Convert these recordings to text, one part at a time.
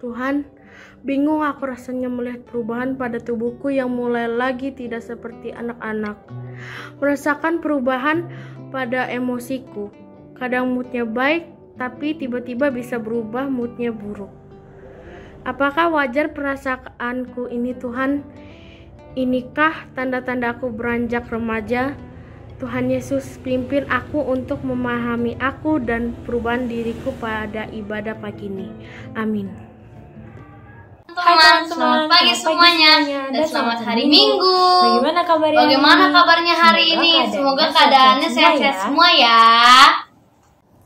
Tuhan, bingung aku rasanya melihat perubahan pada tubuhku yang mulai lagi tidak seperti anak-anak. Merasakan perubahan pada emosiku. Kadang moodnya baik, tapi tiba-tiba bisa berubah moodnya buruk. Apakah wajar perasaanku ini, Tuhan? Inikah tanda-tanda aku beranjak remaja? Tuhan Yesus, pimpin aku untuk memahami aku dan perubahan diriku pada ibadah pagi ini. Amin. Teman-teman, selamat pagi semuanya dan selamat hari Minggu. Bagaimana kabarnya hari ini? Semoga keadaannya sehat-sehat semua ya.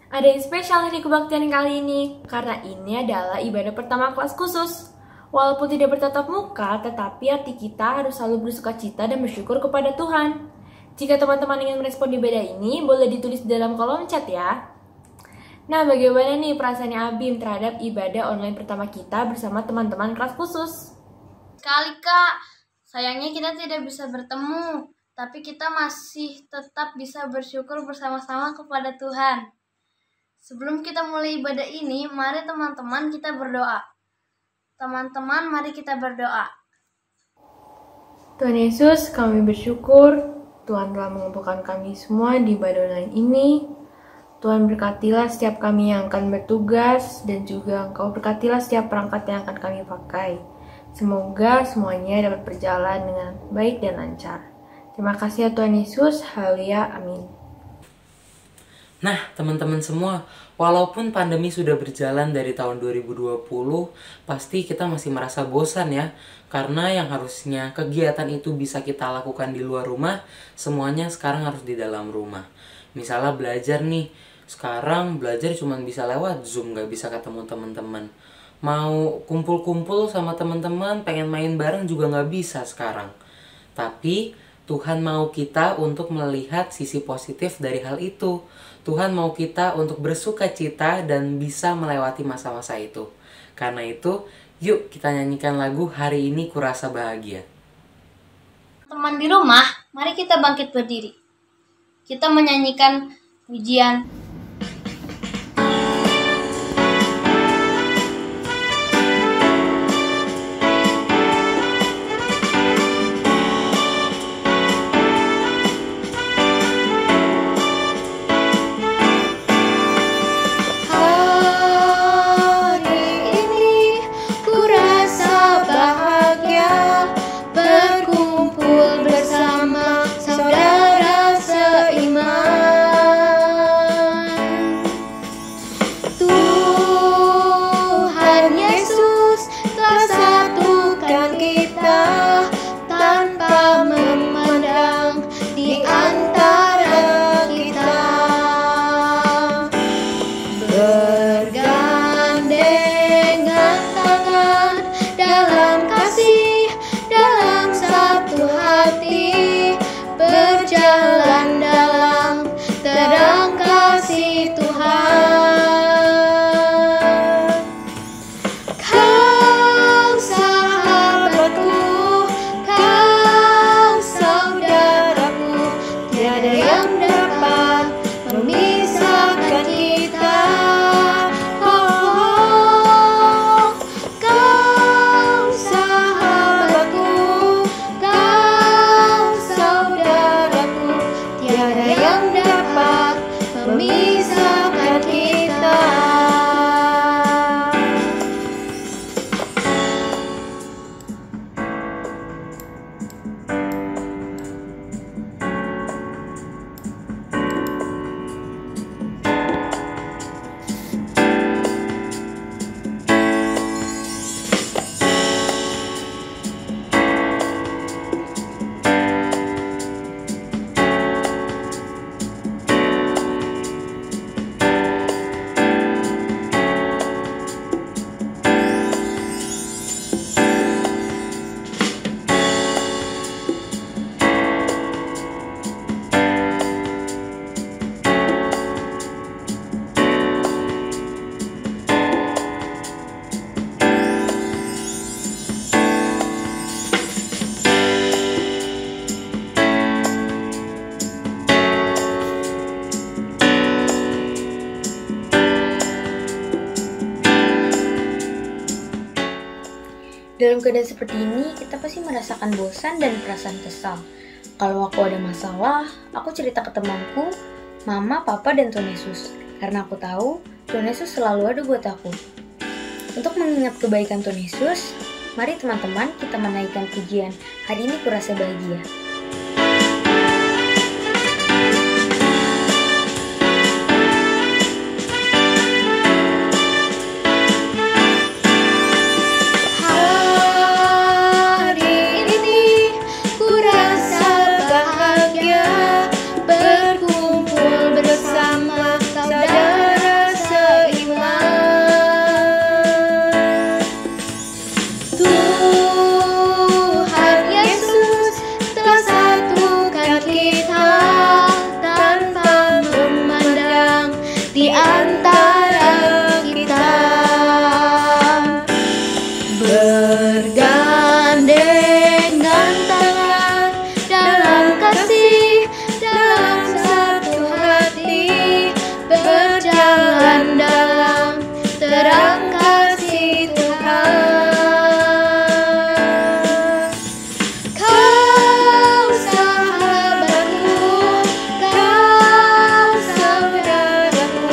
Ada yang spesial di kebaktian kali ini, karena ini adalah ibadah pertama kelas khusus. Walaupun tidak bertatap muka, tetapi hati kita harus selalu bersukacita dan bersyukur kepada Tuhan. Jika teman-teman ingin merespon ibadah ini, boleh ditulis di dalam kolom chat ya. Nah, bagaimana nih perasaannya Abim terhadap ibadah online pertama kita bersama teman-teman kelas khusus? Sekali Kak, sayangnya kita tidak bisa bertemu, tapi kita masih tetap bisa bersyukur bersama-sama kepada Tuhan. Sebelum kita mulai ibadah ini, mari teman-teman kita berdoa. Teman-teman, mari kita berdoa. Tuhan Yesus, kami bersyukur Tuhan telah mengumpulkan kami semua di ibadah online ini. Tuhan berkatilah setiap kami yang akan bertugas dan juga Engkau berkatilah setiap perangkat yang akan kami pakai. Semoga semuanya dapat berjalan dengan baik dan lancar. Terima kasih ya Tuhan Yesus. Haleluya. Amin. Nah, teman-teman semua, walaupun pandemi sudah berjalan dari tahun 2020, pasti kita masih merasa bosan ya. Karena yang harusnya kegiatan itu bisa kita lakukan di luar rumah, semuanya sekarang harus di dalam rumah. Misalnya belajar nih, sekarang belajar cuma bisa lewat Zoom, gak bisa ketemu teman-teman. Mau kumpul-kumpul sama teman-teman, pengen main bareng juga gak bisa sekarang. Tapi Tuhan mau kita untuk melihat sisi positif dari hal itu. Tuhan mau kita untuk bersuka cita dan bisa melewati masa-masa itu. Karena itu, yuk kita nyanyikan lagu Hari Ini Kurasa Bahagia. Teman di rumah, mari kita bangkit berdiri. Kita menyanyikan pujian. Dalam keadaan seperti ini, kita pasti merasakan bosan dan perasaan kesal. Kalau aku ada masalah, aku cerita ke temanku, mama, papa, dan Tuhan Yesus. Karena aku tahu Tuhan Yesus selalu ada buat aku. Untuk mengingat kebaikan Tuhan Yesus, mari teman-teman kita menaikkan pujian. Hari ini kurasa bahagia. Bergandengan tangan dalam kasih, dalam satu hati, berjalan dalam terang kasih Tuhan. Kau sahabatku, kau saudaraku,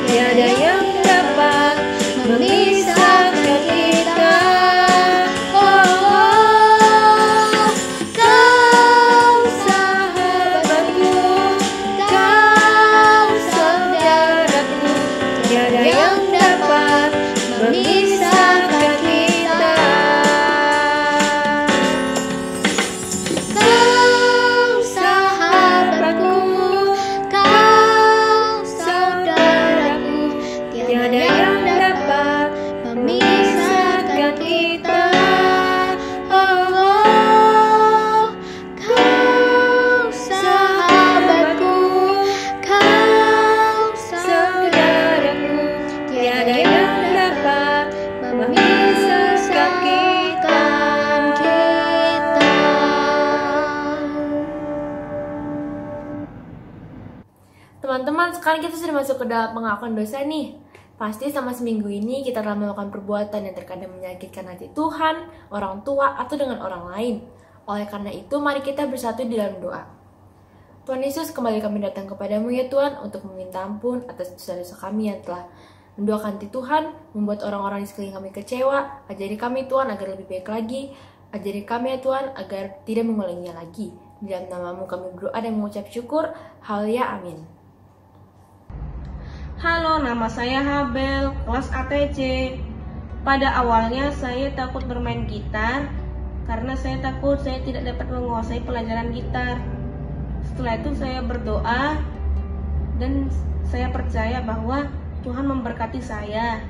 tiada yang dapat memisahkan kita. Teman-teman, sekarang kita sudah masuk ke dalam pengakuan dosa nih. Pasti selama seminggu ini kita telah melakukan perbuatan yang terkadang menyakitkan hati Tuhan, orang tua, atau dengan orang lain. Oleh karena itu, mari kita bersatu di dalam doa. Tuhan Yesus, kembali kami datang kepadamu ya Tuhan, untuk meminta ampun atas dosa-dosa kami yang telah menduakan hati Tuhan, membuat orang-orang di sekeliling kami kecewa. Ajari kami Tuhan agar lebih baik lagi. Ajari kami ya Tuhan agar tidak mengulanginya lagi. Di dalam namamu kami berdoa dan mengucap syukur. Haleluya, amin. Halo, nama saya Habel, kelas ATC. Pada awalnya saya takut bermain gitar karena saya takut saya tidak dapat menguasai pelajaran gitar. Setelah itu saya berdoa dan saya percaya bahwa Tuhan memberkati saya.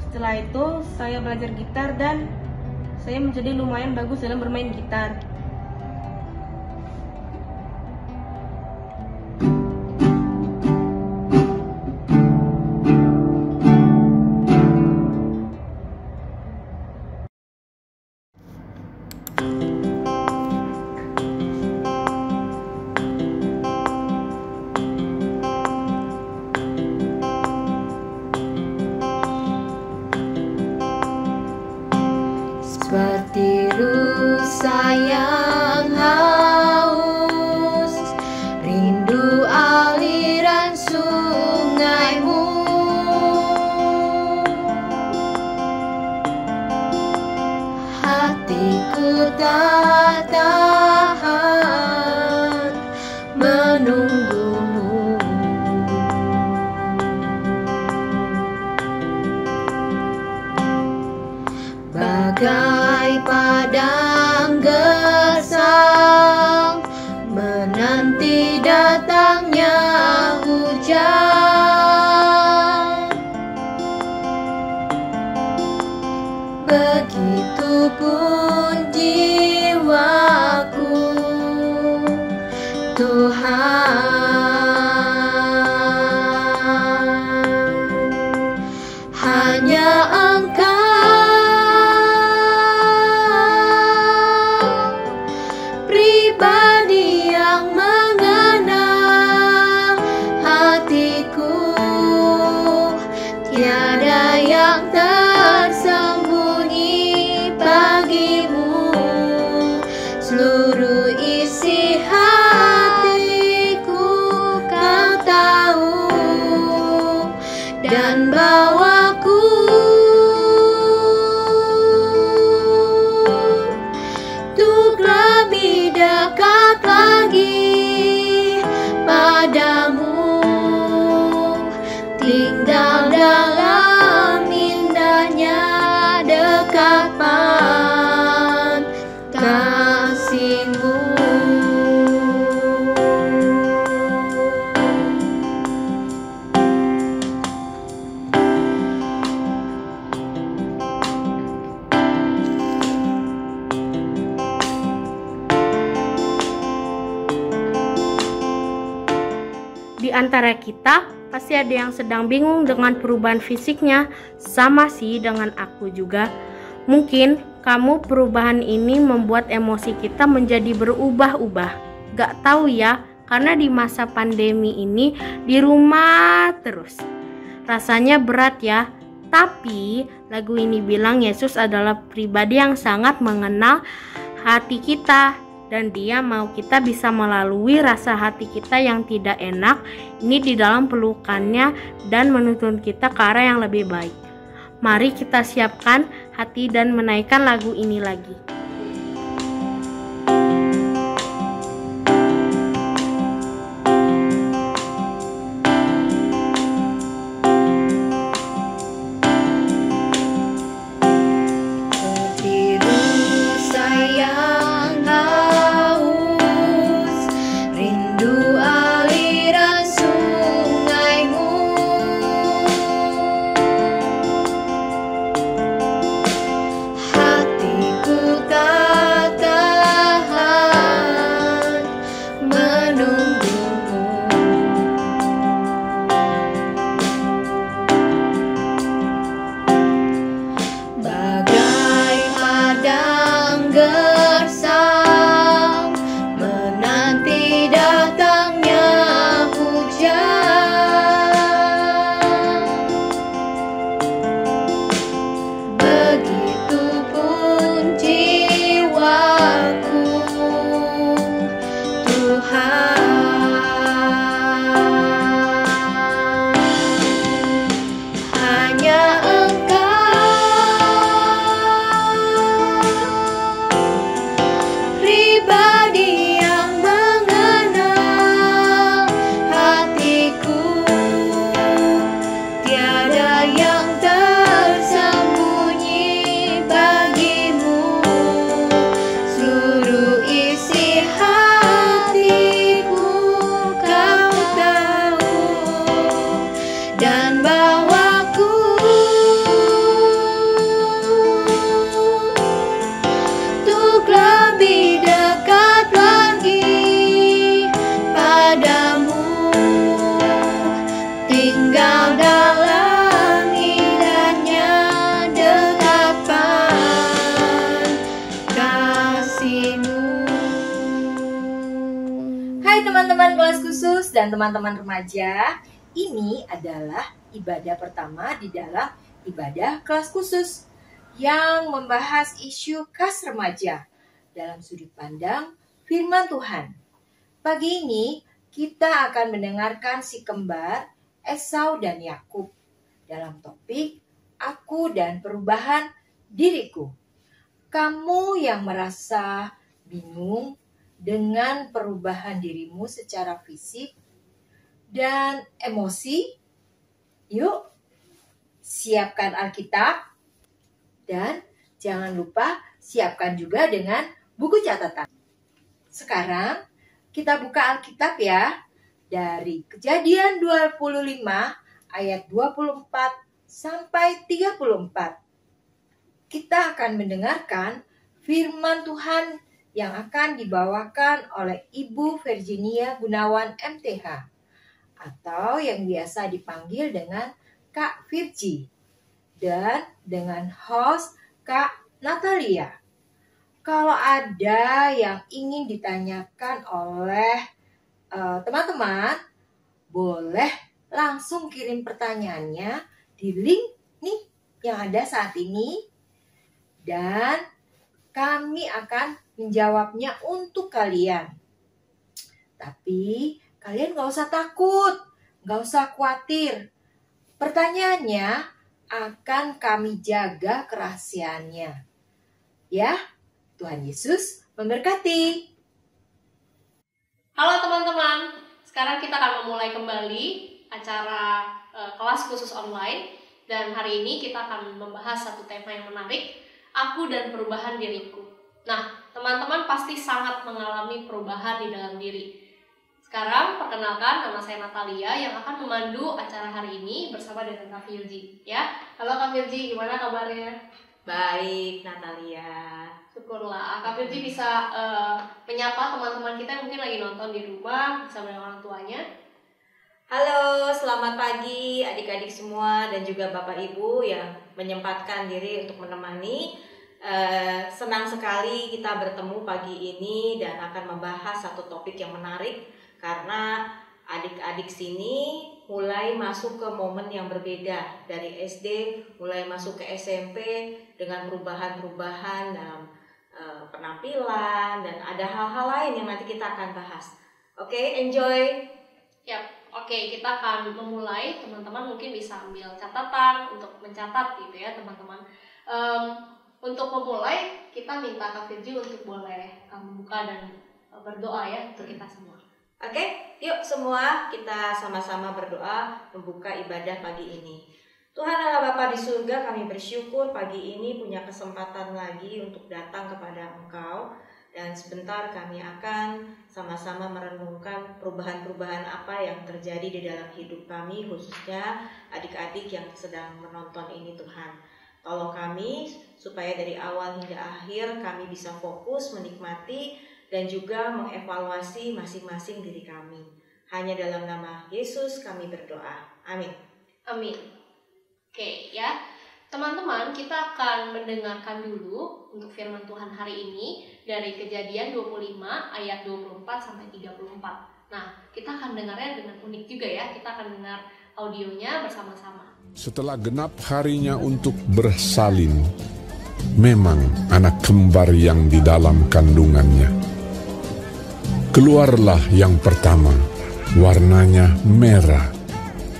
Setelah itu saya belajar gitar dan saya menjadi lumayan bagus dalam bermain gitar. Seperti rusa yang haus, rindu aliran sungaimu. Hatiku tak tahan menunggumu. Bagai padang gersang menanti datangnya hujan, begitupun jiwaku Tuhan, hanya Engkau pribadi yang mengenal hatiku, tiada yang tersembunyi dan bawaku untuk lebih dekat lagi padamu, tinggal dalam indahnya dekapan kasih-Mu. Di antara kita, pasti ada yang sedang bingung dengan perubahan fisiknya. Sama sih dengan aku juga. Mungkin kamu perubahan ini membuat emosi kita menjadi berubah-ubah. Gak tahu ya, karena di masa pandemi ini di rumah terus. Rasanya berat ya. Tapi lagu ini bilang Yesus adalah pribadi yang sangat mengenal hati kita. Dan dia mau kita bisa melalui rasa hati kita yang tidak enak ini di dalam pelukannya dan menuntun kita ke arah yang lebih baik. Mari kita siapkan hati dan menaikkan lagu ini lagi. Hai teman-teman kelas khusus dan teman-teman remaja, ini adalah ibadah pertama di dalam ibadah kelas khusus yang membahas isu khas remaja dalam sudut pandang firman Tuhan. Pagi ini kita akan mendengarkan si kembar Esau dan Yakub dalam topik Aku dan Perubahan Diriku. Kamu yang merasa bingung dengan perubahan dirimu secara fisik dan emosi, yuk siapkan Alkitab dan jangan lupa siapkan juga dengan buku catatan. Sekarang kita buka Alkitab ya, dari Kejadian 25 ayat 24 sampai 34. Kita akan mendengarkan firman Tuhan yang akan dibawakan oleh Ibu Virginia Gunawan MTH atau yang biasa dipanggil dengan Kak Virgi dan dengan host Kak Natalia. Kalau ada yang ingin ditanyakan oleh teman-teman, boleh langsung kirim pertanyaannya di link nih yang ada saat ini dan kami akan menjawabnya untuk kalian. Tapi kalian gak usah takut, gak usah khawatir. Pertanyaannya, akan kami jaga kerahasiaannya. Ya, Tuhan Yesus memberkati. Halo teman-teman, sekarang kita akan memulai kembali acara kelas khusus online. Dan hari ini kita akan membahas satu tema yang menarik, aku dan perubahan diriku. Nah, teman-teman pasti sangat mengalami perubahan di dalam diri. Sekarang perkenalkan, nama saya Natalia yang akan memandu acara hari ini bersama dengan Kak Virgi. Ya, halo Kak Virgi, gimana kabarnya? Baik, Natalia. Syukurlah, Kak Virgi bisa menyapa teman-teman kita yang mungkin lagi nonton di rumah bersama dengan orang tuanya. Halo, selamat pagi adik-adik semua dan juga Bapak Ibu yang menyempatkan diri untuk menemani. Senang sekali kita bertemu pagi ini dan akan membahas satu topik yang menarik karena adik-adik sini mulai masuk ke momen yang berbeda dari SD, mulai masuk ke SMP dengan perubahan-perubahan dalam penampilan dan ada hal-hal lain yang nanti kita akan bahas. Oke, enjoy. Yap. Oke, kita akan memulai. Teman-teman mungkin bisa ambil catatan untuk mencatat gitu ya teman-teman. Untuk memulai, kita minta Kak Virgi untuk boleh membuka dan berdoa ya untuk kita semua. Oke, yuk semua kita sama-sama berdoa membuka ibadah pagi ini. Tuhan Allah Bapa di surga, kami bersyukur pagi ini punya kesempatan lagi untuk datang kepada Engkau. Dan sebentar kami akan sama-sama merenungkan perubahan-perubahan apa yang terjadi di dalam hidup kami, khususnya adik-adik yang sedang menonton ini Tuhan. Tolong kami supaya dari awal hingga akhir kami bisa fokus menikmati dan juga mengevaluasi masing-masing diri kami. Hanya dalam nama Yesus kami berdoa. Amin. Amin. Oke ya. Teman-teman, kita akan mendengarkan dulu untuk firman Tuhan hari ini dari Kejadian 25 ayat 24 sampai 34. Nah, kita akan dengarnya dengan unik juga ya. Kita akan dengar audionya bersama-sama. Setelah genap harinya untuk bersalin, memang anak kembar yang di dalam kandungannya. Keluarlah yang pertama, warnanya merah.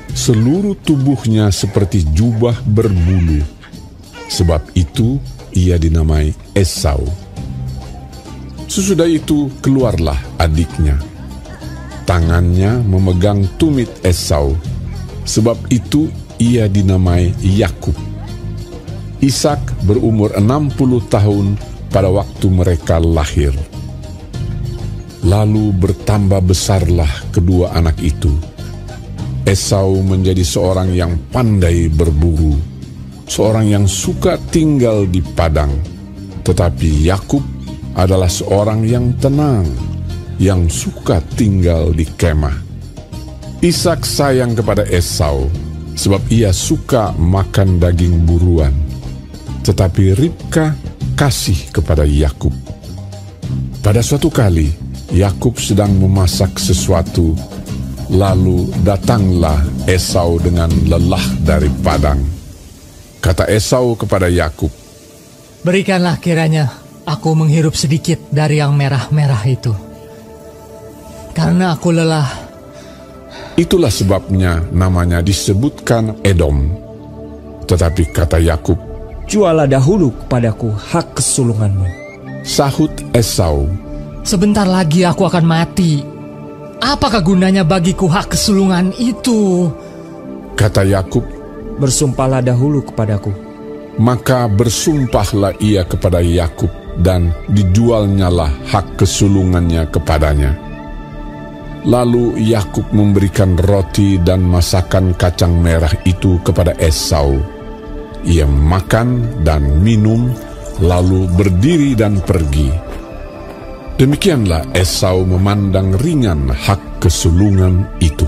Seluruh tubuhnya seperti jubah berbulu. Sebab itu ia dinamai Esau. Sesudah itu keluarlah adiknya. Tangannya memegang tumit Esau. Sebab itu ia dinamai Yakub. Ishak berumur 60 tahun pada waktu mereka lahir. Lalu bertambah besarlah kedua anak itu. Esau menjadi seorang yang pandai berburu, seorang yang suka tinggal di padang. Tetapi Yakub adalah seorang yang tenang, yang suka tinggal di kemah. Ishak sayang kepada Esau, sebab ia suka makan daging buruan. Tetapi Ribka kasih kepada Yakub. Pada suatu kali, Yakub sedang memasak sesuatu. Lalu datanglah Esau dengan lelah dari padang. Kata Esau kepada Yakub, "Berikanlah kiranya aku menghirup sedikit dari yang merah-merah itu, karena aku lelah." Itulah sebabnya namanya disebutkan Edom. Tetapi kata Yakub, "Jualah dahulu kepadaku hak kesulunganmu." Sahut Esau, "Sebentar lagi aku akan mati. Apakah gunanya bagiku hak kesulungan itu?" Kata Yakub, "Bersumpahlah dahulu kepadaku." Maka bersumpahlah ia kepada Yakub dan dijualnyalah hak kesulungannya kepadanya. Lalu Yakub memberikan roti dan masakan kacang merah itu kepada Esau. Ia makan dan minum, lalu berdiri dan pergi. Demikianlah Esau memandang ringan hak kesulungan itu.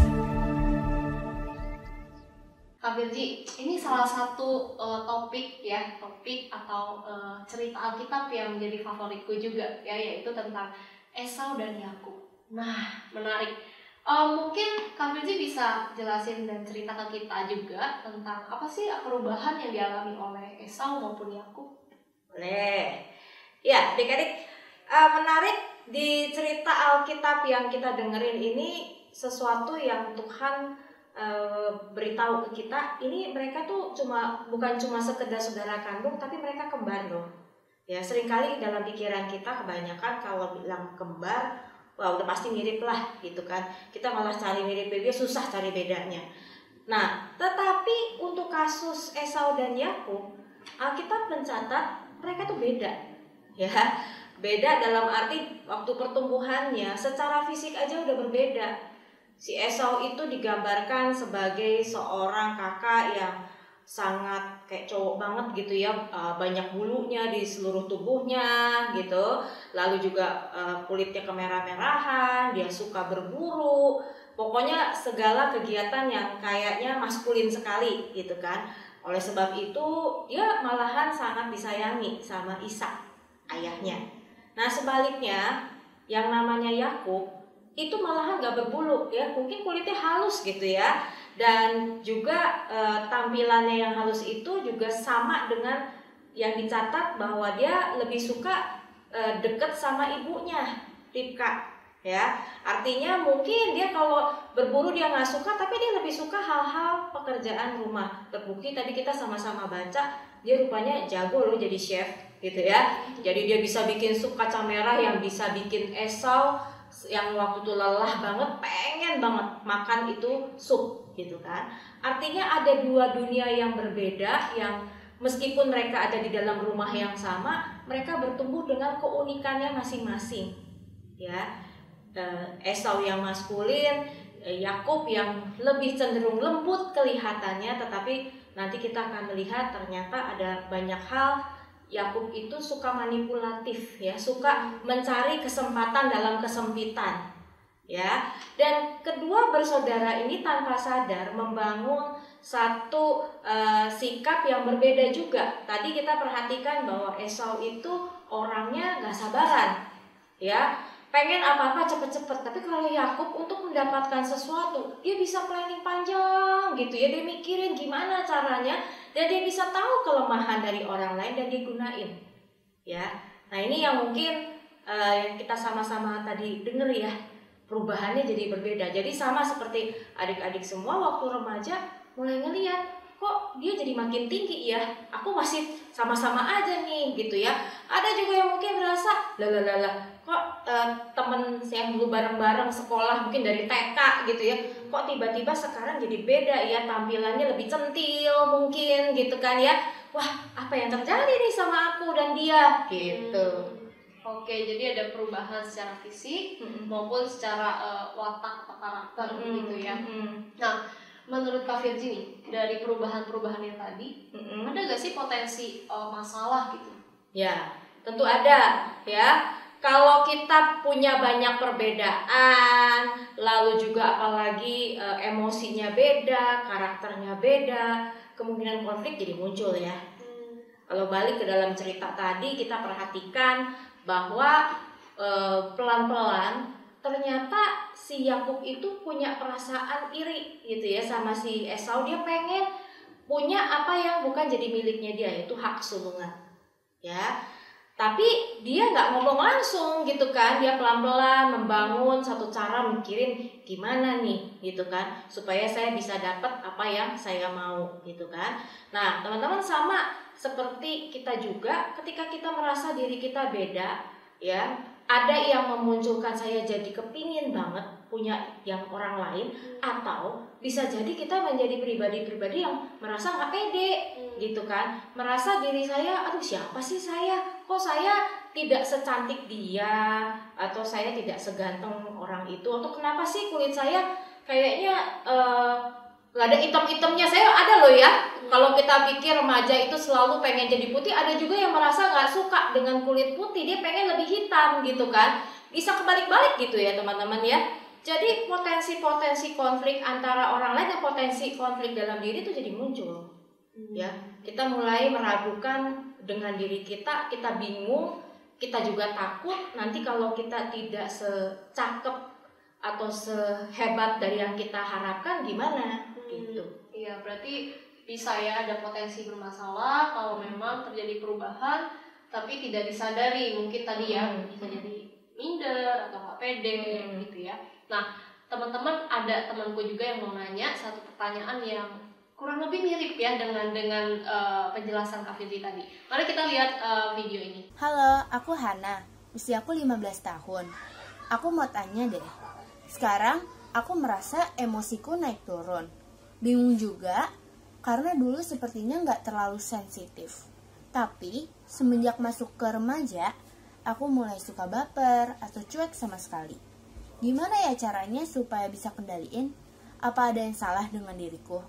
Kak Virgi, ini salah satu topik atau cerita Alkitab yang menjadi favoritku juga ya, yaitu tentang Esau dan Yakub. Nah, menarik. Mungkin Kak Virgi bisa jelasin dan cerita ke kita juga tentang apa sih perubahan yang dialami oleh Esau maupun Yakub? Boleh. Ya, adik-adik, menarik di cerita Alkitab yang kita dengerin ini sesuatu yang Tuhan beritahu ke kita, ini mereka tuh bukan cuma sekedar saudara kandung, tapi mereka kembar loh. Ya, seringkali dalam pikiran kita kebanyakan kalau bilang kembar, wah udah pasti mirip lah gitu kan. Kita malah cari mirip-mirip, susah cari bedanya. Nah, tetapi untuk kasus Esau dan Yakub, Alkitab mencatat mereka tuh beda. Ya, beda dalam arti waktu pertumbuhannya secara fisik aja udah berbeda. Si Esau itu digambarkan sebagai seorang kakak yang sangat kayak cowok banget gitu ya, banyak bulunya di seluruh tubuhnya gitu, lalu juga kulitnya kemerah-merahan, dia suka berburu, pokoknya segala kegiatan yang kayaknya maskulin sekali gitu kan. Oleh sebab itu dia malahan sangat disayangi sama Ishak, ayahnya. Nah sebaliknya yang namanya Yakub itu malahan gak berbulu ya, mungkin kulitnya halus gitu ya, dan juga tampilannya yang halus itu juga sama dengan yang dicatat bahwa dia lebih suka deket sama ibunya Ribka ya. Artinya mungkin dia kalau berburu dia nggak suka, tapi dia lebih suka hal-hal pekerjaan rumah. Terbukti tadi kita sama-sama baca dia rupanya jago loh jadi chef gitu ya. Jadi dia bisa bikin sup kacang merah yang bisa bikin Esau yang waktu itu lelah banget pengen banget makan itu sup gitu kan. Artinya ada dua dunia yang berbeda yang meskipun mereka ada di dalam rumah yang sama, mereka bertumbuh dengan keunikannya masing-masing ya. Esau yang maskulin, Yakub yang lebih cenderung lembut kelihatannya, tetapi nanti kita akan melihat ternyata ada banyak hal. Yakub itu suka manipulatif ya, suka mencari kesempatan dalam kesempitan ya. Dan kedua bersaudara ini tanpa sadar membangun satu sikap yang berbeda juga. Tadi kita perhatikan bahwa Esau itu orangnya gak sabaran ya, pengen apa-apa cepet-cepet. Tapi kalau Yakub untuk mendapatkan sesuatu dia bisa planning panjang gitu ya, dia mikirin gimana caranya, dan dia bisa tahu kelemahan dari orang lain dan dia gunain ya. Nah ini yang mungkin yang kita sama-sama tadi denger ya, perubahannya jadi berbeda. Jadi sama seperti adik-adik semua waktu remaja mulai ngeliat kok dia jadi makin tinggi ya, aku masih sama-sama aja nih gitu ya. Ada juga yang mungkin merasa lah kok temen yang dulu bareng-bareng sekolah mungkin dari TK gitu ya, kok tiba-tiba sekarang jadi beda ya, tampilannya lebih centil mungkin gitu kan ya. Wah apa yang terjadi nih sama aku dan dia gitu. Oke, jadi ada perubahan secara fisik maupun secara watak atau karakter gitu ya. Nah, menurut Kak Virginie dari perubahan-perubahan yang tadi, ada gak sih potensi masalah gitu? Ya, tentu ada ya. Kalau kita punya banyak perbedaan, lalu juga apalagi emosinya beda, karakternya beda, kemungkinan konflik jadi muncul ya. Kalau balik ke dalam cerita tadi, kita perhatikan bahwa pelan-pelan ternyata si Yakub itu punya perasaan iri gitu ya sama si Esau. Dia pengen punya apa yang bukan jadi miliknya dia, yaitu hak sulungan ya. Tapi dia nggak ngomong langsung gitu kan, dia pelan-pelan membangun satu cara, mikirin gimana nih gitu kan supaya saya bisa dapat apa yang saya mau gitu kan. Nah teman-teman sama seperti kita juga, ketika kita merasa diri kita beda ya, ada yang memunculkan saya jadi kepingin banget punya yang orang lain, atau bisa jadi kita menjadi pribadi-pribadi yang merasa nggak pede gitu kan, merasa diri saya aduh siapa sih saya, kok saya tidak secantik dia, atau saya tidak seganteng orang itu, atau kenapa sih kulit saya kayaknya nggak ada hitam-hitamnya. Saya ada loh ya, kalau kita pikir remaja itu selalu pengen jadi putih, ada juga yang merasa nggak suka dengan kulit putih, dia pengen lebih hitam gitu kan. Bisa kebalik-balik gitu ya teman-teman ya. Jadi potensi-potensi konflik antara orang lain dan potensi konflik dalam diri itu jadi muncul ya. Kita mulai meragukan dengan diri kita, kita bingung, kita juga takut nanti kalau kita tidak secakep atau sehebat dari yang kita harapkan gimana gitu. Iya, berarti bisa ya ada potensi bermasalah kalau memang terjadi perubahan tapi tidak disadari, mungkin tadi ya bisa jadi minder atau nggak pede gitu ya. Nah teman-teman, ada temanku juga yang mau nanya satu pertanyaan yang kurang lebih mirip ya dengan penjelasan Kak Firzi tadi. Mari kita lihat video ini. Halo, aku Hana. Usiaku 15 tahun. Aku mau tanya deh. Sekarang aku merasa emosiku naik turun. Bingung juga karena dulu sepertinya nggak terlalu sensitif. Tapi semenjak masuk ke remaja, aku mulai suka baper atau cuek sama sekali. Gimana ya caranya supaya bisa kendaliin? Apa ada yang salah dengan diriku?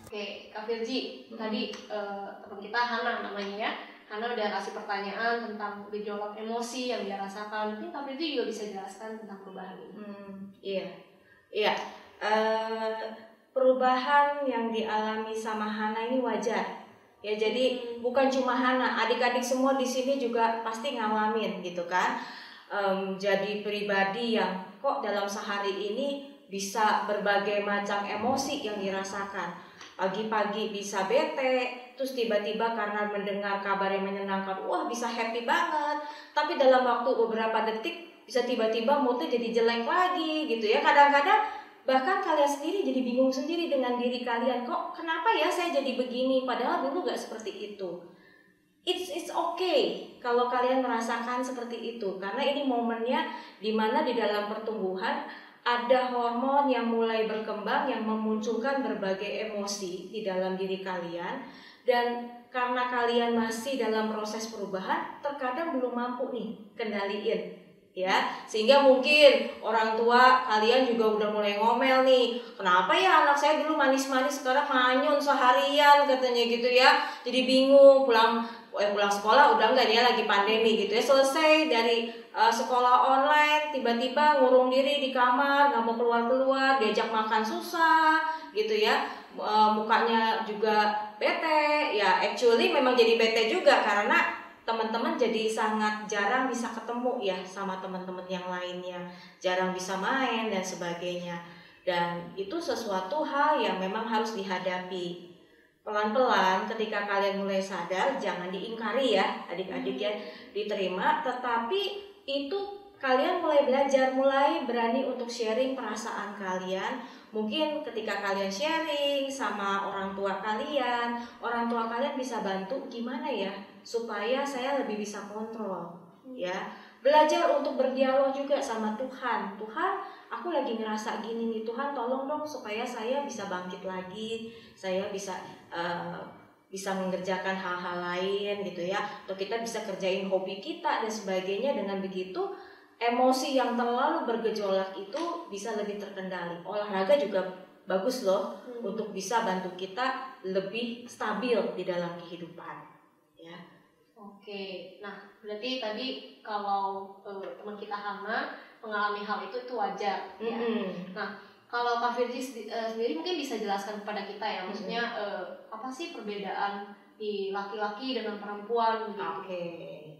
Oke, Kak Firzi, tadi teman kita Hana namanya ya. Hana udah kasih pertanyaan tentang gejolak emosi yang dia rasakan. Mungkin Kak Firzi juga bisa jelaskan tentang perubahan ini. Iya. Perubahan yang dialami sama Hana ini wajar. Ya, jadi bukan cuma Hana, adik-adik semua di sini juga pasti ngalamin gitu kan. Jadi pribadi yang kok dalam sehari ini bisa berbagai macam emosi yang dirasakan. Pagi-pagi bisa bete, terus tiba-tiba karena mendengar kabar yang menyenangkan, wah bisa happy banget. Tapi dalam waktu beberapa detik bisa tiba-tiba moodnya jadi jelek lagi gitu ya. Kadang-kadang bahkan kalian sendiri jadi bingung sendiri dengan diri kalian, kok kenapa ya saya jadi begini, padahal dulu gak seperti itu. It's okay kalau kalian merasakan seperti itu, karena ini momennya dimana di dalam pertumbuhan ada hormon yang mulai berkembang yang memunculkan berbagai emosi di dalam diri kalian, dan karena kalian masih dalam proses perubahan, terkadang belum mampu nih kendaliin ya, sehingga mungkin orang tua kalian juga udah mulai ngomel nih, kenapa ya anak saya dulu manis-manis sekarang manyun seharian katanya gitu ya, jadi bingung pulang sekolah udah enggak, dia lagi pandemi gitu ya, selesai dari sekolah online tiba-tiba ngurung diri di kamar, nggak mau keluar-keluar, diajak makan susah gitu ya, mukanya juga bete ya, actually memang jadi bete juga karena teman-teman jadi sangat jarang bisa ketemu ya sama teman-teman yang lainnya, jarang bisa main dan sebagainya, dan itu sesuatu hal yang memang harus dihadapi. Pelan-pelan ketika kalian mulai sadar, jangan diingkari ya adik-adik ya, diterima, tetapi itu kalian mulai belajar, mulai berani untuk sharing perasaan kalian. Mungkin ketika kalian sharing sama orang tua kalian bisa bantu gimana ya supaya saya lebih bisa kontrol ya. Belajar untuk berdialog juga sama Tuhan. Tuhan, aku lagi ngerasa gini nih, Tuhan tolong dong supaya saya bisa bangkit lagi, saya bisa mengerjakan hal-hal lain gitu ya, atau kita bisa kerjain hobi kita dan sebagainya. Dengan begitu emosi yang terlalu bergejolak itu bisa lebih terkendali. Olahraga juga bagus loh untuk bisa bantu kita lebih stabil di dalam kehidupan ya. Oke, nah berarti tadi kalau teman kita Hana mengalami hal itu wajar ya. Nah, kalau Kak Firzi sendiri mungkin bisa jelaskan kepada kita ya, maksudnya apa sih perbedaan di laki-laki dengan perempuan gitu.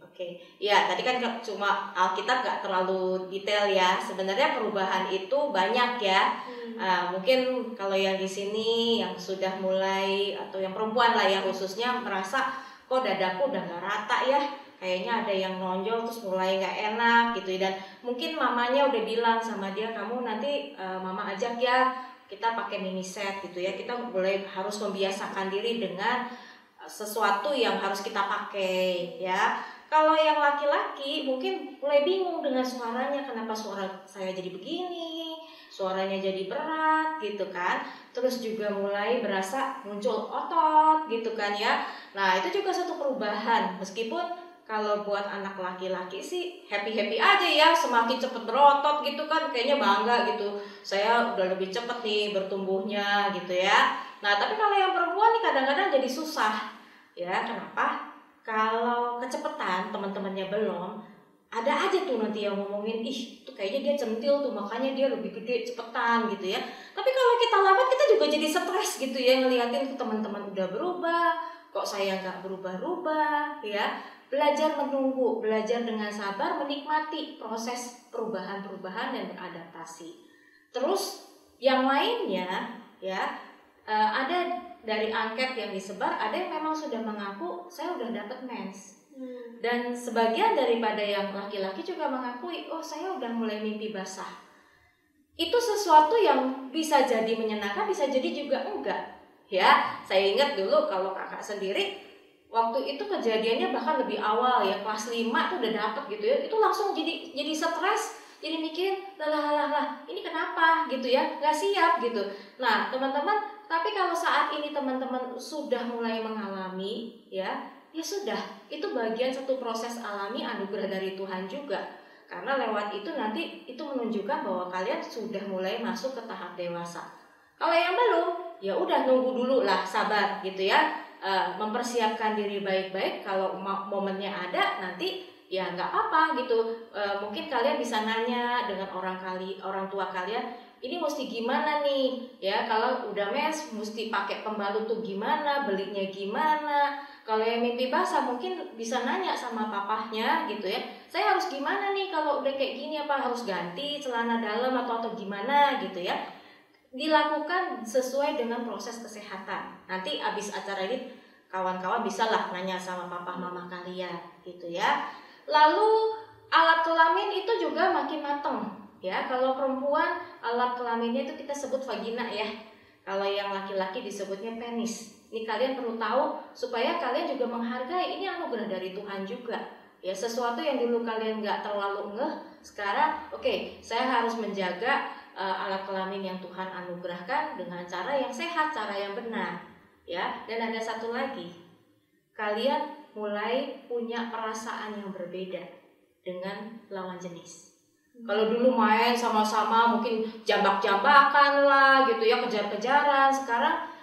Oke. Ya, tadi kan cuma Alkitab gak terlalu detail ya. Sebenarnya perubahan itu banyak ya. Mungkin kalau yang di sini yang sudah mulai, atau yang perempuan lah ya khususnya, merasa kok dadaku udah gak rata ya, kayaknya ada yang nonjol terus mulai gak enak gitu. Dan mungkin mamanya udah bilang sama dia, kamu nanti mama ajak ya kita pakai mini set gitu ya. Kita mulai harus membiasakan diri dengan sesuatu yang harus kita pakai ya. Kalau yang laki-laki mungkin mulai bingung dengan suaranya, kenapa suara saya jadi begini, suaranya jadi berat gitu kan. Terus juga mulai berasa muncul otot gitu kan ya. Nah itu juga satu perubahan, meskipun kalau buat anak laki-laki sih happy-happy aja ya, semakin cepet berotot gitu kan, kayaknya bangga gitu, saya udah lebih cepet nih bertumbuhnya gitu ya. Nah tapi kalau yang perempuan nih kadang-kadang jadi susah ya. Kenapa? Kalau kecepatan teman-temannya belum, ada aja tuh nanti yang ngomongin, ih tuh kayaknya dia centil tuh makanya dia lebih gede cepetan gitu ya. Tapi kalau kita lambat kita juga jadi stres gitu ya, ngeliatin tuh teman-teman udah berubah, kok saya nggak berubah-ubah ya. Belajar menunggu, belajar dengan sabar, menikmati proses perubahan-perubahan dan beradaptasi. Terus yang lainnya ya, ada dari angket yang disebar, ada yang memang sudah mengaku saya udah dapat mens. Dan sebagian daripada yang laki-laki juga mengakui, oh saya udah mulai mimpi basah. itu sesuatu yang bisa jadi menyenangkan, bisa jadi juga enggak. Ya, saya ingat dulu kalau kakak sendiri waktu itu kejadiannya bahkan lebih awal ya, kelas 5 tuh udah dapet gitu ya. Itu langsung jadi stres, jadi mikir, lah, ini kenapa gitu ya, nggak siap gitu. Nah, teman-teman, tapi kalau saat ini teman-teman sudah mulai mengalami ya sudah, itu bagian satu proses alami anugerah dari Tuhan juga. Karena lewat itu nanti itu menunjukkan bahwa kalian sudah mulai masuk ke tahap dewasa. Kalau yang belum, ya udah nunggu dulu lah, sabar gitu ya. Mempersiapkan diri baik-baik. Kalau momennya ada, nanti ya nggak apa-apa gitu. Mungkin kalian bisa nanya dengan orang tua kalian, ini mesti gimana nih? Ya kalau udah mens, mesti pakai pembalut tuh gimana? Belinya gimana? Kalau yang mimpi basah mungkin bisa nanya sama papahnya gitu ya. Saya harus gimana nih kalau udah kayak gini, apa harus ganti celana dalam atau gimana gitu ya. Dilakukan sesuai dengan proses kesehatan. Nanti abis acara ini kawan-kawan bisa lah nanya sama papa mama kalian gitu ya. Lalu alat kelamin itu juga makin mateng ya. Kalau perempuan alat kelaminnya itu kita sebut vagina ya. Kalau yang laki-laki disebutnya penis. Ini kalian perlu tahu supaya kalian juga menghargai, ini anugerah dari Tuhan juga. Ya, sesuatu yang dulu kalian nggak terlalu ngeh, sekarang oke, saya harus menjaga alat kelamin yang Tuhan anugerahkan dengan cara yang sehat, cara yang benar. Ya, dan ada satu lagi. Kalian mulai punya perasaan yang berbeda dengan lawan jenis. Kalau dulu main sama-sama mungkin jambak-jambakan lah gitu ya, kejar-kejaran, sekarang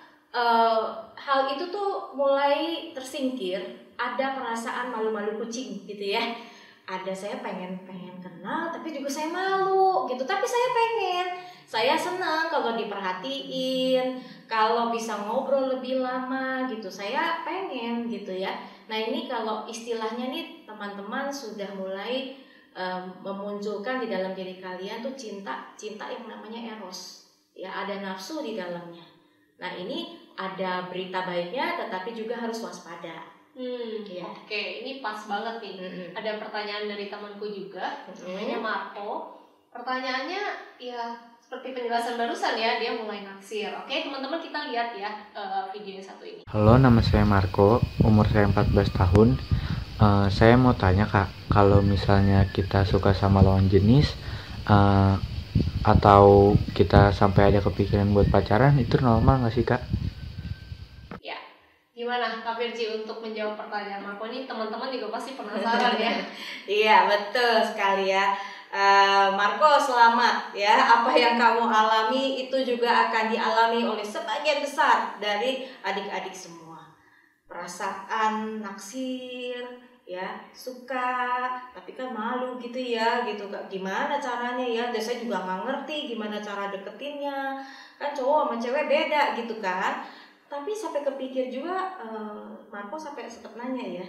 hal itu tuh mulai tersingkir. Ada perasaan malu-malu kucing gitu ya. Ada saya pengen kenal tapi juga saya malu gitu. Tapi saya pengen, saya senang kalau diperhatiin, kalau bisa ngobrol lebih lama gitu. Saya pengen gitu ya. Nah ini kalau istilahnya nih teman-teman sudah mulai memunculkan di dalam diri kalian tuh cinta yang namanya eros. Ya ada nafsu di dalamnya. Nah ini ada berita baiknya, tetapi juga harus waspada. Ya. Oke, ini pas banget nih. Ada pertanyaan dari temanku juga, namanya Marco. Pertanyaannya ya seperti penjelasan barusan ya, dia mulai naksir. Oke, teman-teman kita lihat ya video yang satu ini. Halo, nama saya Marco, umur saya 14 tahun. Saya mau tanya Kak, kalau misalnya kita suka sama lawan jenis, atau kita sampai ada kepikiran buat pacaran, itu normal nggak sih Kak? Ya, gimana Kak Virgi untuk menjawab pertanyaan Marco ini? Teman-teman juga pasti penasaran ya. Iya betul sekali ya. Marco selamat ya. Apa yang kamu alami itu juga akan dialami oleh sebagian besar dari adik-adik semua. Perasaan naksir, ya suka tapi kan malu gitu ya gitu, gimana caranya ya, dan saya juga nggak ngerti gimana cara deketinnya, kan cowok sama cewek beda gitu kan. Tapi sampai kepikir juga, Marco sampai sempet nanya ya,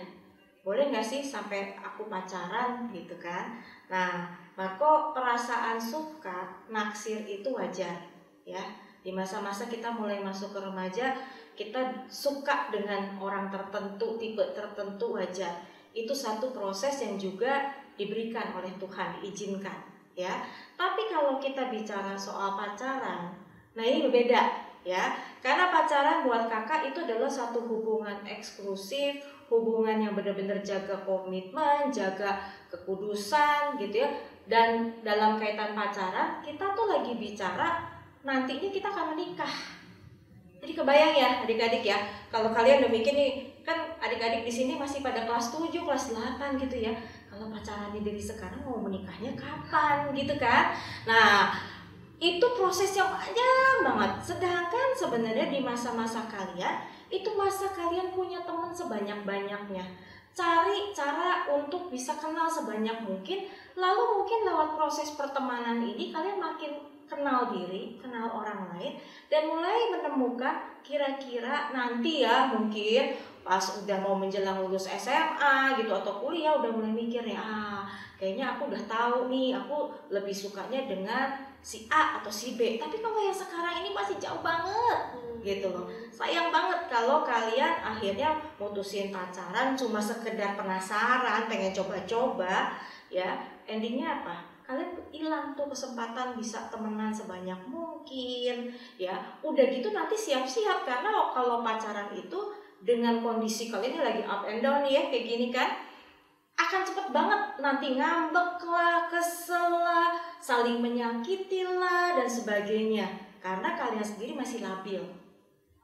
boleh nggak sih sampai aku pacaran gitu kan. Nah Marco, perasaan suka naksir itu wajar ya. Di masa-masa kita mulai masuk ke remaja, kita suka dengan orang tertentu, tipe tertentu wajar. Itu satu proses yang juga diberikan oleh Tuhan, diizinkan ya. Tapi kalau kita bicara soal pacaran, nah ini berbeda ya. Karena pacaran buat kakak itu adalah satu hubungan eksklusif, hubungan yang benar-benar jaga komitmen, jaga kekudusan gitu ya. Dan dalam kaitan pacaran, kita tuh lagi bicara nantinya kita akan menikah. Jadi kebayang ya adik-adik ya, kalau kalian udah mikir nih, kan adik-adik di sini masih pada kelas 7, kelas 8 gitu ya. Kalau pacarannya dari sekarang mau menikahnya kapan gitu kan. Nah, itu proses yang panjang banget. Sedangkan sebenarnya di masa-masa kalian, itu masa kalian punya teman sebanyak-banyaknya. Cari cara untuk bisa kenal sebanyak mungkin. Lalu mungkin lewat proses pertemanan ini kalian makin kenal diri, kenal orang lain, dan mulai menemukan kira-kira nanti ya mungkin pas udah mau menjelang lulus SMA gitu atau kuliah udah mulai mikir ya, kayaknya aku udah tahu nih, aku lebih sukanya dengan si A atau si B. Tapi kalau yang sekarang ini masih jauh banget gitu loh. Sayang banget kalau kalian akhirnya mutusin pacaran cuma sekedar penasaran, pengen coba-coba ya. Endingnya apa? kalian hilang tuh kesempatan bisa temenan sebanyak mungkin ya. Udah gitu nanti siap-siap, karena kalau pacaran itu dengan kondisi kalian ini lagi up and down ya kayak gini kan, akan cepet banget nanti ngambek lah, kesel lah, saling menyakiti lah dan sebagainya, karena kalian sendiri masih labil.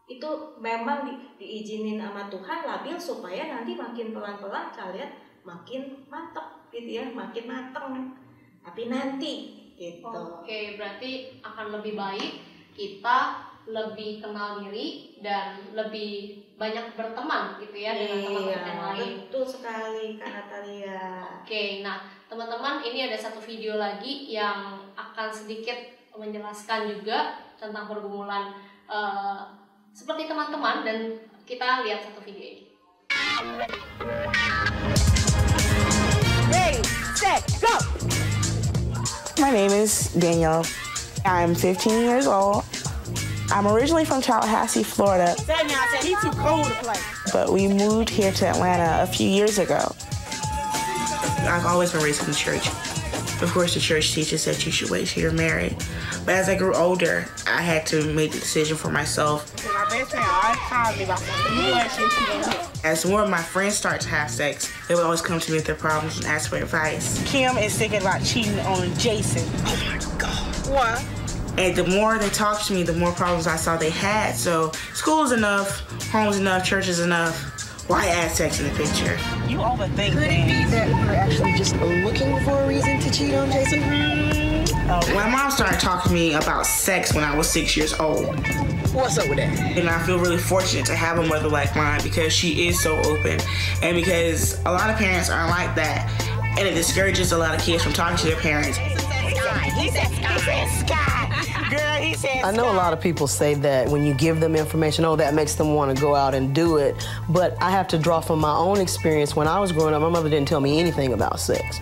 Itu memang diizinin sama Tuhan labil supaya nanti makin pelan-pelan kalian makin mantap gitu ya, makin mateng. Tapi nanti gitu. Oke, berarti akan lebih baik kita lebih kenal diri dan lebih banyak berteman gitu ya dengan teman-teman yang lain. Betul sekali Kak Natalia. Oke, nah teman-teman, ini ada satu video lagi yang akan sedikit menjelaskan juga tentang pergumulan seperti teman-teman, dan kita lihat satu video ini. Ready, set, go! My name is Danielle. I'm 15 years old. I'm originally from Tallahassee, Florida. He's too cold to play. But we moved here to Atlanta a few years ago. I've always been raised in the church. Of course, the church teaches that you should wait till you're married. But as I grew older, I had to make the decision for myself. As more of my friends start to have sex, they would always come to me with their problems and ask for advice. Kim is thinking about cheating on Jason. Oh my God. What? And the more they talked to me, the more problems I saw they had. So school is enough, home is enough, church is enough. Why add sex in the picture? You overthink. Could it be that we're actually just looking for a reason to cheat on Jason? My mom started talking to me about sex when I was 6 years old. What's up with that? And I feel really fortunate to have a mother like mine because she is so open, and because a lot of parents aren't like that, and it discourages a lot of kids from talking to their parents. I know a lot of people say that when you give them information, oh, that makes them want to go out and do it. But I have to draw from my own experience. When I was growing up, my mother didn't tell me anything about sex.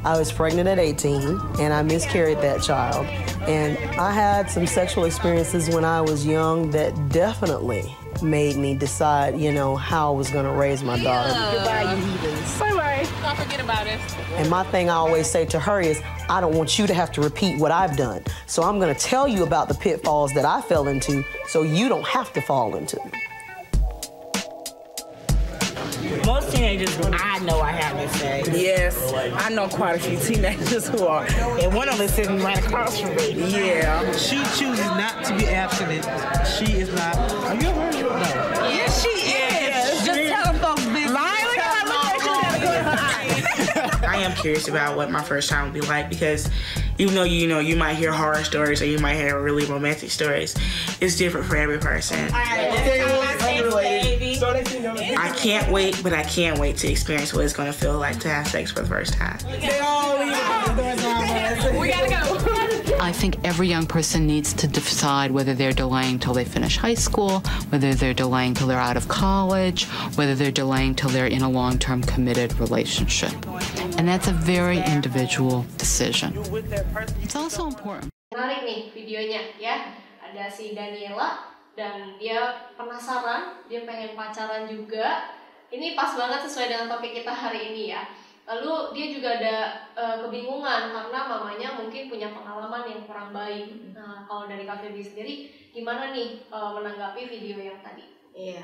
I was pregnant at 18, and I miscarried that child. And I had some sexual experiences when I was young that definitely made me decide, you know, how I was going to raise my daughter. Goodbye, you heathens. Bye-bye. Don't forget about it. And my thing I always say to her is, I don't want you to have to repeat what I've done. So I'm going to tell you about the pitfalls that I fell into so you don't have to fall into them. Most teenagers, I know I haven't said. Yes, I know quite a few teenagers who are. And one of them is sitting right across from me. Yeah. She chooses not to be abstinent. She is not. Are you ever heard of her? No. Yes, she is. Just tell them folks be lying. I am curious about what my first time will be like, because even though you might hear horror stories or you might hear really romantic stories, it's different for every person. I can't wait, but I can't wait to experience what it's going to feel like to have sex for the first time. We gotta go. I think every young person needs to decide whether they're delaying till they finish high school, whether they're delaying till they're out of college, whether they're delaying till they're in a long-term committed relationship. And that's a very individual decision. It's also important. Menarik nih videonya ya. Ada si Daniela dan dia penasaran, dia pengen pacaran juga. Ini pas banget sesuai dengan topik kita hari ini ya. Lalu dia juga ada kebingungan karena mamanya mungkin punya pengalaman yang kurang baik. Nah, kalau dari Kak Feby sendiri gimana nih menanggapi video yang tadi? Iya.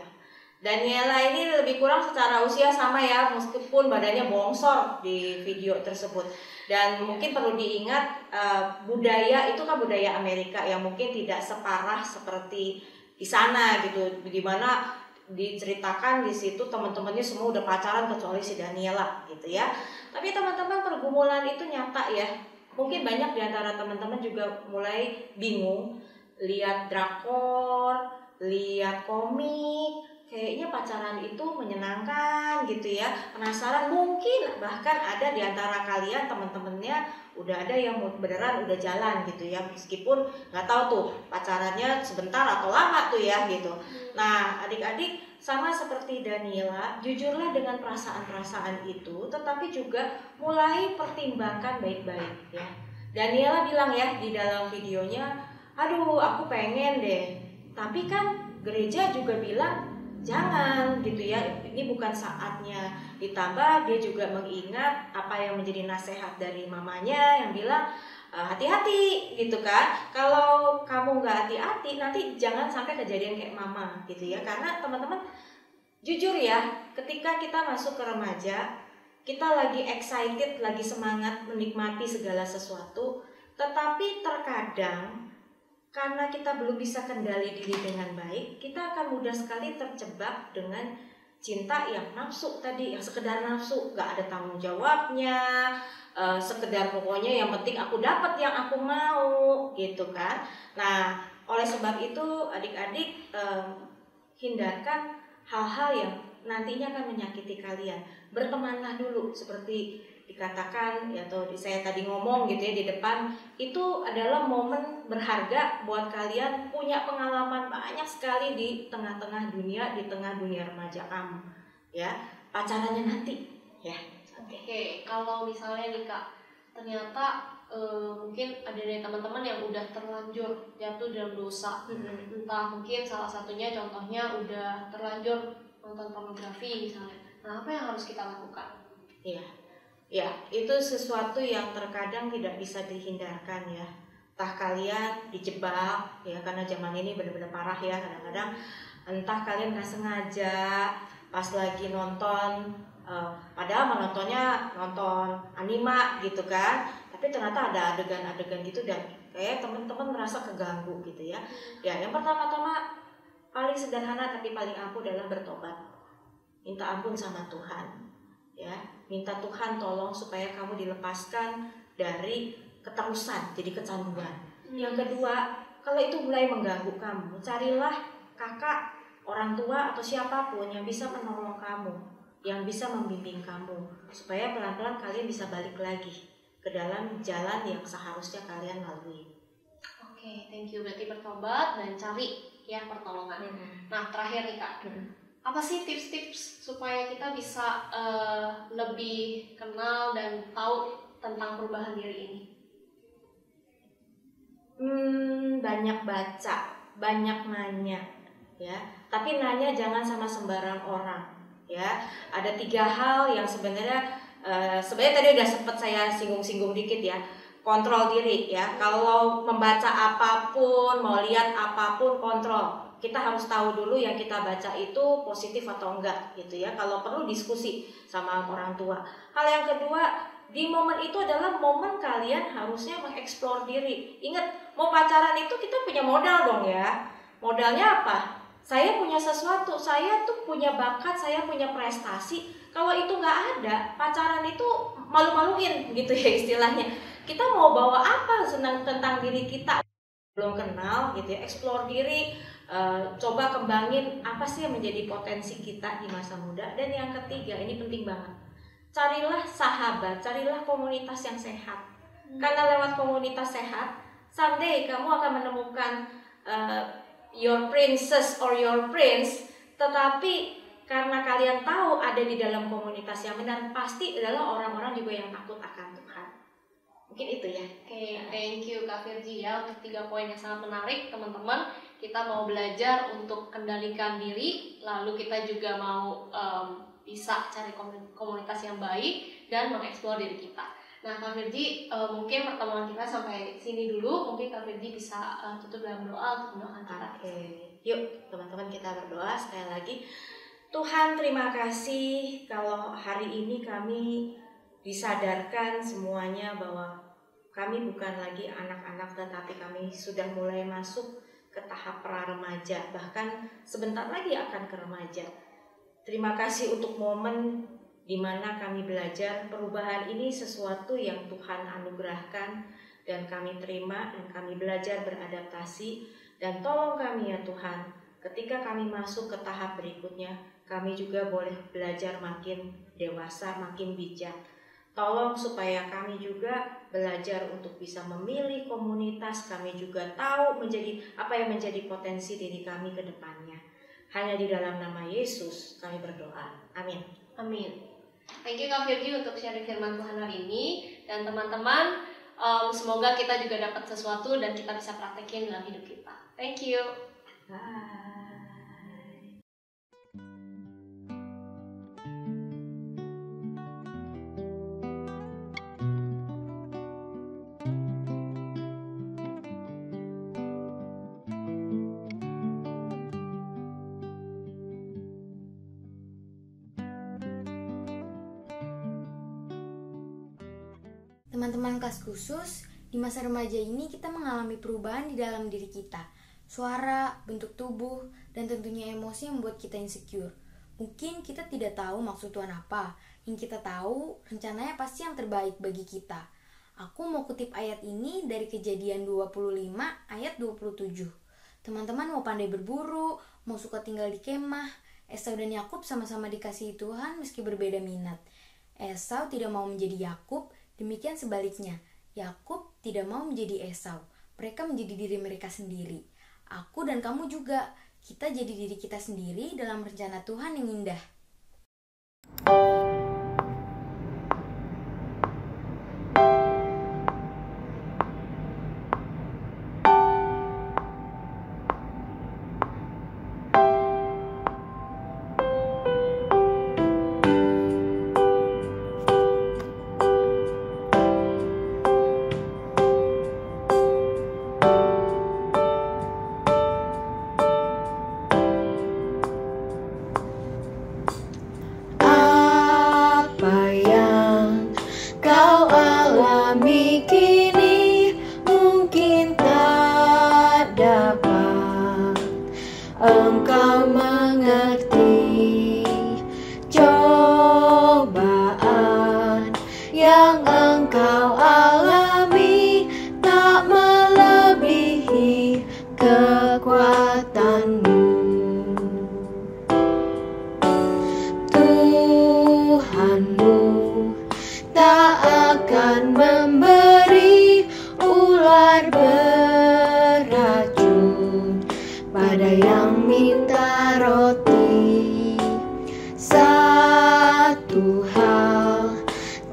Daniela ini lebih kurang secara usia sama ya, meskipun badannya bongsor di video tersebut. Dan mungkin perlu diingat budaya itu kan budaya Amerika yang mungkin tidak separah seperti di sana gitu, di mana diceritakan di situ teman-temannya semua udah pacaran kecuali si Daniela gitu ya. Tapi teman-teman, pergumulan itu nyata ya. Mungkin banyak di antara teman-teman juga mulai bingung lihat drakor, lihat komik, kayaknya pacaran itu menyenangkan gitu ya. Penasaran, mungkin bahkan ada di antara kalian teman-temannya udah ada yang beneran udah jalan gitu ya, meskipun nggak tahu tuh pacarannya sebentar atau lama tuh ya gitu. Nah, adik-adik sama seperti Daniela, jujurlah dengan perasaan-perasaan itu, tetapi juga mulai pertimbangkan baik-baik ya. Daniela bilang ya di dalam videonya, aduh aku pengen deh, tapi kan gereja juga bilang Jangan gitu ya, ini bukan saatnya. Ditambah dia juga mengingat apa yang menjadi nasihat dari mamanya yang bilang hati-hati gitu kan. Kalau kamu nggak hati-hati nanti jangan sampai kejadian kayak mama gitu ya. Karena teman-teman jujur ya, ketika kita masuk ke remaja, kita lagi excited, lagi semangat menikmati segala sesuatu, tetapi terkadang karena kita belum bisa kendali diri dengan baik, kita akan mudah sekali terjebak dengan cinta yang nafsu tadi, yang sekedar nafsu, gak ada tanggung jawabnya, sekedar pokoknya yang penting aku dapat yang aku mau gitu kan. Nah, oleh sebab itu adik-adik hindarkan hal-hal yang nantinya akan menyakiti kalian. Bertemanlah dulu seperti dikatakan ya, atau saya tadi ngomong gitu ya di depan, itu adalah momen berharga buat kalian, punya pengalaman banyak sekali di tengah-tengah dunia, di tengah dunia remaja kamu ya, pacarannya nanti ya. Oke, kalau misalnya nih Kak, ternyata mungkin ada dari teman-teman yang udah terlanjur jatuh dalam dosa, entah mungkin salah satunya contohnya udah terlanjur nonton pornografi misalnya. Nah, apa yang harus kita lakukan? Ya, itu sesuatu yang terkadang tidak bisa dihindarkan ya. Entah kalian dijebak ya, karena zaman ini benar-benar parah ya kadang-kadang. Entah kalian nggak sengaja pas lagi nonton, padahal menontonnya nonton anime gitu kan, tapi ternyata ada adegan-adegan gitu dan kayak teman-teman merasa keganggu gitu ya. Ya, yang pertama-tama paling sederhana tapi paling ampuh adalah bertobat, minta ampun sama Tuhan ya, minta Tuhan tolong supaya kamu dilepaskan dari keterusan jadi kecanduan. Yang kedua, kalau itu mulai mengganggu kamu, carilah kakak, orang tua atau siapapun yang bisa menolong kamu, yang bisa membimbing kamu supaya pelan-pelan kalian bisa balik lagi ke dalam jalan yang seharusnya kalian lalui. Oke, thank you. Berarti bertobat dan cari ya pertolongan. Nah, terakhir nih Kak, apa sih tips-tips supaya kita bisa lebih kenal dan tahu tentang perubahan diri ini? Banyak baca, banyak nanya ya. Tapi nanya jangan sama sembarang orang ya. Ada 3 hal yang sebenarnya tadi udah sempat saya singgung-singgung dikit ya. Kontrol diri ya. Kalau membaca apapun, mau lihat apapun, kontrol. Kita harus tahu dulu yang kita baca itu positif atau enggak gitu ya. Kalau perlu diskusi sama orang tua. Hal yang kedua, di momen itu adalah momen kalian harusnya mengeksplor diri. Ingat, mau pacaran itu kita punya modal dong ya. Modalnya apa? Saya punya sesuatu, saya tuh punya bakat, saya punya prestasi. Kalau itu nggak ada, pacaran itu malu-maluin gitu ya istilahnya. Kita mau bawa apa tentang diri kita? Belum kenal gitu ya, explore diri. Coba kembangin apa sih yang menjadi potensi kita di masa muda. Dan yang ketiga, ini penting banget, carilah sahabat, carilah komunitas yang sehat. Karena lewat komunitas sehat, someday kamu akan menemukan your princess or your prince. Tetapi karena kalian tahu ada di dalam komunitas yang benar, pasti adalah orang-orang juga yang takut akan Tuhan. Mungkin itu ya. Oke, thank you Kak Virgi ya untuk 3 poin yang sangat menarik teman-teman. Kita mau belajar untuk kendalikan diri, lalu kita juga mau bisa cari komunitas yang baik dan mengeksplor diri kita. Nah Kak Virgi, mungkin pertemuan kita sampai sini dulu. Mungkin Kak Virgi bisa tutup dalam doa untuk mendoakan kita. Oke, yuk teman-teman kita berdoa sekali lagi. Tuhan, terima kasih kalau hari ini kami disadarkan semuanya bahwa kami bukan lagi anak-anak, tetapi kami sudah mulai masuk ke tahap pra-remaja, bahkan sebentar lagi akan ke remaja. Terima kasih untuk momen di mana kami belajar perubahan ini sesuatu yang Tuhan anugerahkan dan kami terima dan kami belajar beradaptasi. Dan tolong kami ya Tuhan, ketika kami masuk ke tahap berikutnya, kami juga boleh belajar makin dewasa, makin bijak. Tolong supaya kami juga belajar untuk bisa memilih komunitas, kami juga tahu apa yang menjadi potensi diri kami ke depannya. Hanya di dalam nama Yesus kami berdoa. Amin. Amin. Thank you Kak Virgi untuk sharing firman Tuhan hari ini. Dan teman-teman, semoga kita juga dapat sesuatu dan kita bisa praktekin dalam hidup kita. Thank you. Bye. Teman-teman kelas khusus, di masa remaja ini kita mengalami perubahan di dalam diri kita. Suara, bentuk tubuh, dan tentunya emosi yang membuat kita insecure. Mungkin kita tidak tahu maksud Tuhan apa. Yang kita tahu, rencananya pasti yang terbaik bagi kita. Aku mau kutip ayat ini dari Kejadian 25 ayat 27. Teman-teman mau pandai berburu, mau suka tinggal di kemah. Esau dan Yakub sama-sama dikasihi Tuhan meski berbeda minat. Esau tidak mau menjadi Yakub, demikian sebaliknya. Yakub tidak mau menjadi Esau. Mereka menjadi diri mereka sendiri. Aku dan kamu juga. Kita jadi diri kita sendiri dalam rencana Tuhan yang indah. Engkau mengerti cobaan yang engkau alami tak melebihi kekuatanmu. Tuhanmu tak akan memberi ular beracun pada yang minta roti. Satu hal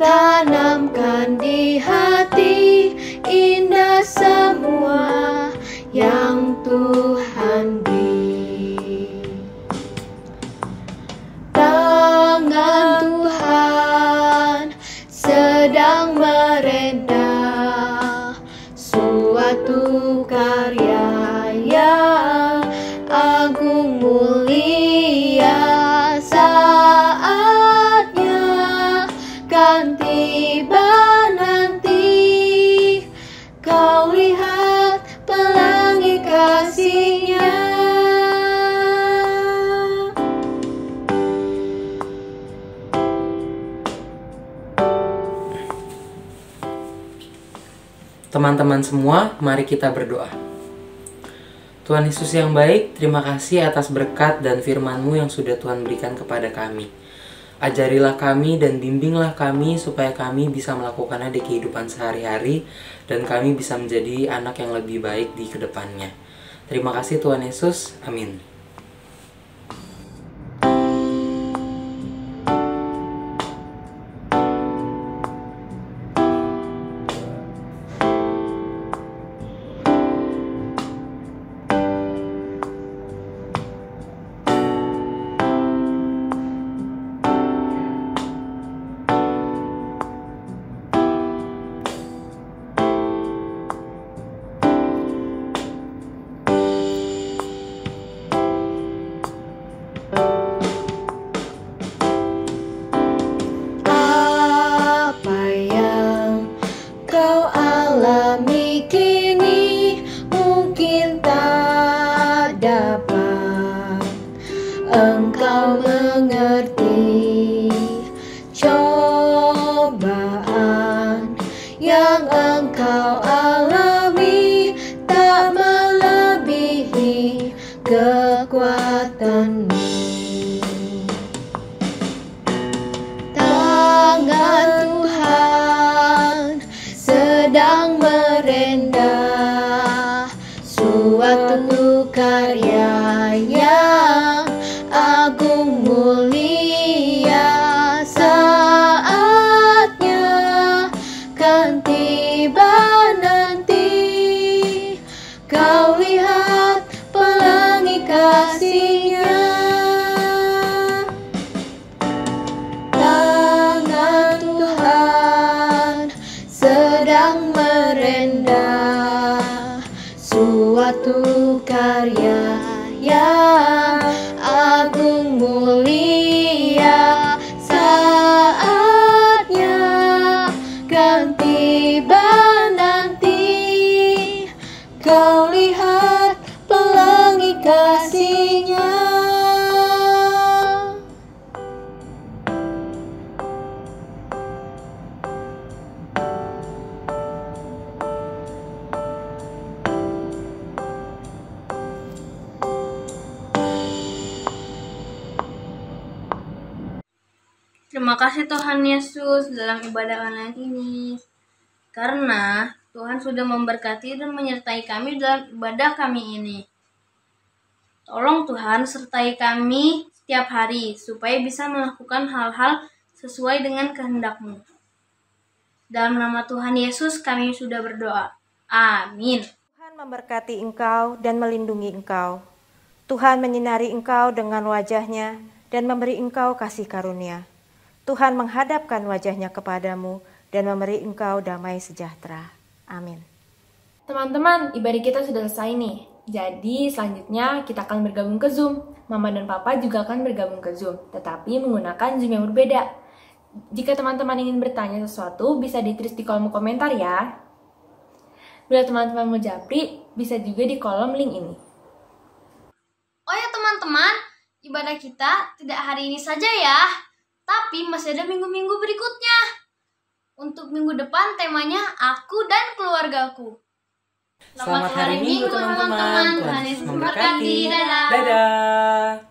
tanamkan di hati, indah semua yang Tuhan beri. Tangan Tuhan sedang merendah suatu karya yang agung mulia. Saatnya kan tiba nanti, kau lihat pelangi kasih-Nya. Teman-teman semua, mari kita berdoa. Tuhan Yesus yang baik, terima kasih atas berkat dan firman-Mu yang sudah Tuhan berikan kepada kami. Ajarilah kami dan bimbinglah kami supaya kami bisa melakukannya di kehidupan sehari-hari dan kami bisa menjadi anak yang lebih baik di kedepannya. Terima kasih Tuhan Yesus, amin. Engkau mengerti cobaan yang engkau alami tak melebihi kekuatanmu. Tangan Tuhan sedang merendah suatu karya yang agung mulia. Saatnya kan tiba nanti, kau lihat pelangi kasih-Nya. Tangan Tuhan sedang merendah suatu karya yang agung mulia. Saatnya ganti Terima kasih Tuhan Yesus dalam ibadah online ini. Karena Tuhan sudah memberkati dan menyertai kami dalam ibadah kami ini. Tolong Tuhan sertai kami setiap hari supaya bisa melakukan hal-hal sesuai dengan kehendak-Mu. Dalam nama Tuhan Yesus kami sudah berdoa. Amin. Tuhan memberkati engkau dan melindungi engkau. Tuhan menyinari engkau dengan wajah-Nya dan memberi engkau kasih karunia. Tuhan menghadapkan wajah-Nya kepadamu dan memberi engkau damai sejahtera. Amin. Teman-teman, ibadah kita sudah selesai nih. Jadi selanjutnya kita akan bergabung ke Zoom. Mama dan Papa juga akan bergabung ke Zoom, tetapi menggunakan Zoom yang berbeda. Jika teman-teman ingin bertanya sesuatu, bisa ditulis di kolom komentar ya. Bila teman-teman mau japri, bisa juga di kolom link ini. Oh ya teman-teman, ibadah kita tidak hari ini saja ya, tapi masih ada minggu-minggu berikutnya. Untuk minggu depan temanya aku dan keluargaku. Selamat hari Minggu teman-teman. Tuhan Yesus memberkati. Dadah. Dadah.